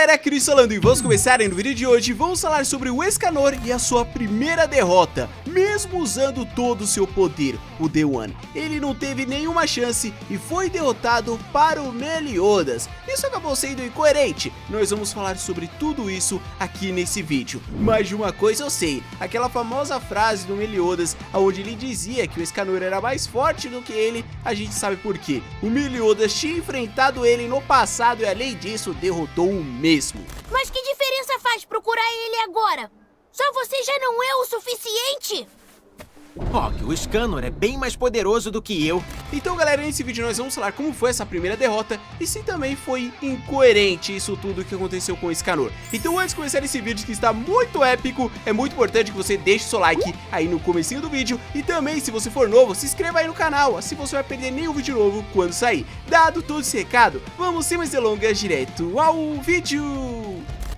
galera, Chris falando e vamos começar no vídeo de hoje. Vamos falar sobre o Escanor e a sua primeira derrota. Mesmo usando todo o seu poder, o The One, ele não teve nenhuma chance e foi derrotado para o Meliodas. Isso acabou sendo incoerente. Nós vamos falar sobre tudo isso aqui nesse vídeo. Mas de uma coisa eu sei, aquela famosa frase do Meliodas, onde ele dizia que o Escanor era mais forte do que ele, a gente sabe por quê. O Meliodas tinha enfrentado ele no passado e além disso derrotou o mesmo. Mas que diferença faz procurar ele agora? Só você já não é o suficiente? Que o Escanor é bem mais poderoso do que eu. Então galera, nesse vídeo nós vamos falar como foi essa primeira derrota e se também foi incoerente isso tudo que aconteceu com o Escanor. Então antes de começar esse vídeo que está muito épico, é muito importante que você deixe seu like aí no comecinho do vídeo e também, se você for novo, se inscreva aí no canal, assim você vai perder nenhum vídeo novo quando sair. Dado todo esse recado, vamos sem mais delongas direto ao vídeo.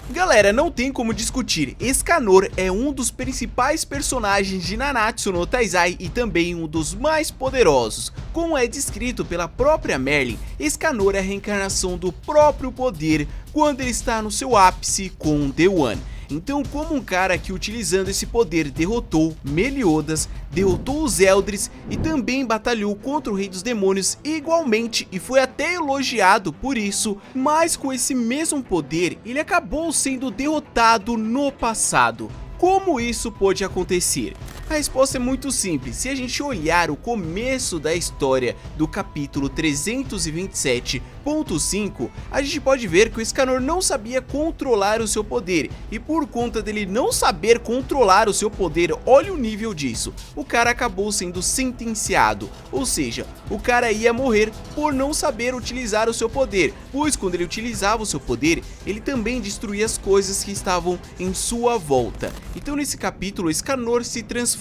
Galera, não tem como discutir, Escanor é um dos principais personagens de Nanatsu no Taizai e também um dos mais poderosos. Como é descrito pela própria Merlin, Escanor é a reencarnação do próprio poder quando ele está no seu ápice com The One. Então, como um cara que utilizando esse poder derrotou Meliodas, derrotou os Eldris e também batalhou contra o Rei dos Demônios igualmente e foi até elogiado por isso, mas com esse mesmo poder ele acabou sendo derrotado no passado. Como isso pôde acontecer? A resposta é muito simples. Se a gente olhar o começo da história do capítulo 327.5, a gente pode ver que o Escanor não sabia controlar o seu poder, e por conta dele não saber controlar o seu poder, olha o nível disso, o cara acabou sendo sentenciado, ou seja, o cara ia morrer por não saber utilizar o seu poder, pois quando ele utilizava o seu poder, ele também destruía as coisas que estavam em sua volta. Então nesse capítulo, o Escanor se transforma.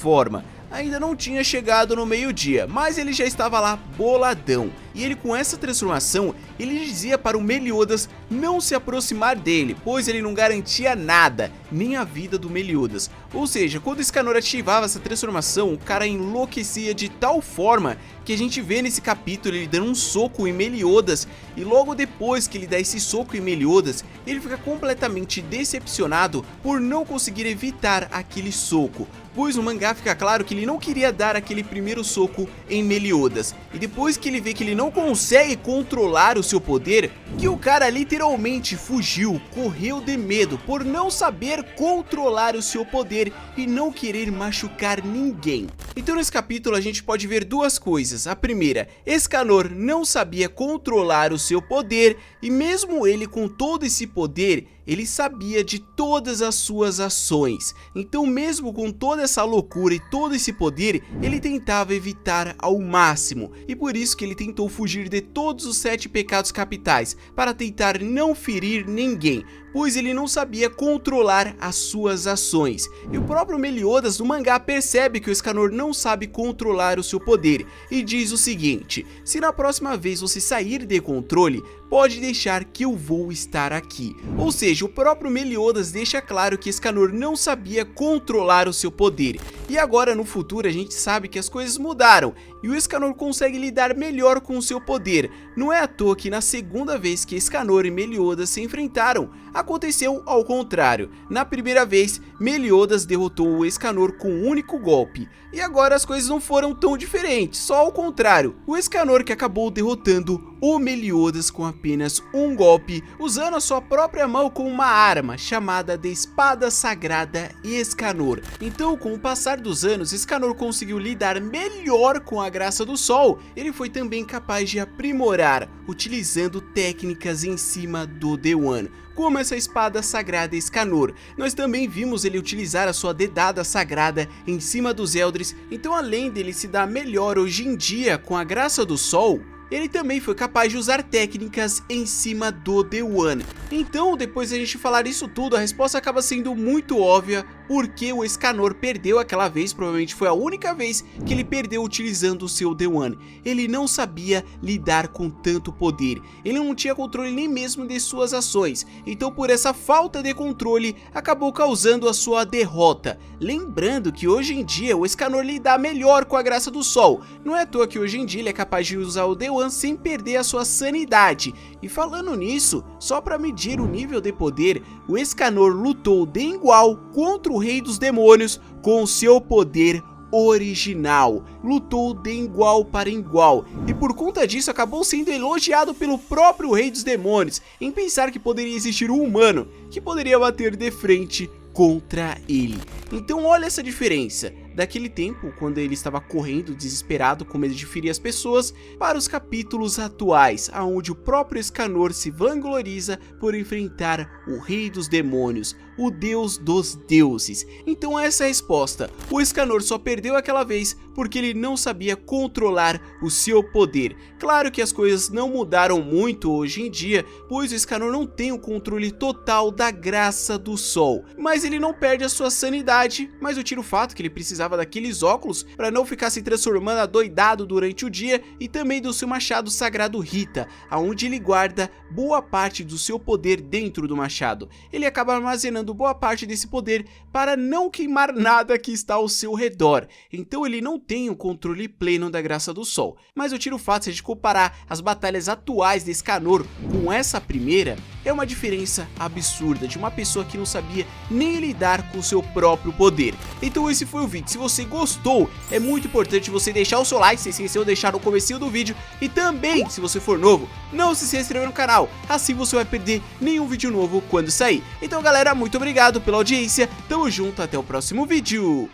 Ainda não tinha chegado no meio-dia, mas ele já estava lá boladão. E ele, com essa transformação, ele dizia para o Meliodas não se aproximar dele, pois ele não garantia nada, nem a vida do Meliodas. Ou seja, quando o Escanor ativava essa transformação, o cara enlouquecia de tal forma que a gente vê nesse capítulo ele dando um soco em Meliodas, e logo depois que ele dá esse soco em Meliodas, ele fica completamente decepcionado por não conseguir evitar aquele soco, pois no mangá fica claro que ele não queria dar aquele primeiro soco em Meliodas, e depois que ele vê que ele não consegue controlar o seu poder, que o cara literalmente fugiu, correu de medo por não saber controlar o seu poder e não querer machucar ninguém. Então nesse capítulo a gente pode ver duas coisas. A primeira, Escanor não sabia controlar o seu poder e mesmo ele com todo esse poder, ele sabia de todas as suas ações. Então mesmo com toda essa loucura e todo esse poder, ele tentava evitar ao máximo. E por isso que ele tentou fugir de todos os 7 pecados capitais, para tentar não ferir ninguém, pois ele não sabia controlar as suas ações. E o próprio Meliodas no mangá percebe que o Escanor não sabe controlar o seu poder e diz o seguinte: se na próxima vez você sair de controle, pode deixar que eu vou estar aqui. Ou seja, o próprio Meliodas deixa claro que Escanor não sabia controlar o seu poder. E agora no futuro a gente sabe que as coisas mudaram e o Escanor consegue lidar melhor com o seu poder. Não é à toa que na segunda vez que Escanor e Meliodas se enfrentaram, aconteceu ao contrário. Na primeira vez, Meliodas derrotou o Escanor com um único golpe. E agora as coisas não foram tão diferentes, só ao contrário. O Escanor que acabou derrotando o Meliodas com apenas um golpe, usando a sua própria mão como uma arma, chamada de Espada Sagrada Escanor. Então, com o passar dos anos, Escanor conseguiu lidar melhor com a graça do sol. Ele foi também capaz de aprimorar, utilizando técnicas em cima do The One, como essa espada sagrada Escanor. Nós também vimos ele utilizar a sua dedada sagrada em cima dos Eldris, então além dele se dar melhor hoje em dia com a graça do sol, ele também foi capaz de usar técnicas em cima do The One. Então, depois de a gente falar isso tudo, a resposta acaba sendo muito óbvia, porque o Escanor perdeu aquela vez, provavelmente foi a única vez que ele perdeu utilizando o seu The One. Ele não sabia lidar com tanto poder, ele não tinha controle nem mesmo de suas ações, então por essa falta de controle, acabou causando a sua derrota. Lembrando que hoje em dia o Escanor lida melhor com a graça do sol, não é à toa que hoje em dia ele é capaz de usar o The One sem perder a sua sanidade. E falando nisso, só para me medir o nível de poder, o Escanor lutou de igual contra o Rei dos Demônios com seu poder original, lutou de igual para igual, e por conta disso acabou sendo elogiado pelo próprio Rei dos Demônios em pensar que poderia existir um humano que poderia bater de frente contra ele. Então olha essa diferença daquele tempo, quando ele estava correndo desesperado com medo de ferir as pessoas, para os capítulos atuais, onde o próprio Escanor se vangloriza por enfrentar o Rei dos Demônios, o Deus dos Deuses. Então essa é a resposta. O Escanor só perdeu aquela vez porque ele não sabia controlar o seu poder. Claro que as coisas não mudaram muito hoje em dia, pois o Escanor não tem o controle total da graça do sol, mas ele não perde a sua sanidade. Mas eu tiro o fato que ele precisava daqueles óculos para não ficar se transformando adoidado durante o dia, e também do seu machado sagrado Rita, aonde ele guarda boa parte do seu poder dentro do machado. Ele acaba armazenando boa parte desse poder para não queimar nada que está ao seu redor, então ele não tem o controle pleno da graça do sol. Mas eu tiro o fato, se a gente comparar as batalhas atuais de Escanor com essa primeira, é uma diferença absurda de uma pessoa que não sabia nem lidar com o seu próprio poder. Então esse foi o vídeo. Se você gostou, é muito importante você deixar o seu like, se esqueceu de deixar no comecinho do vídeo, e também, se você for novo, não se inscreva no canal, assim você vai perder nenhum vídeo novo quando sair. Então galera, muito obrigado pela audiência, tamo junto, até o próximo vídeo.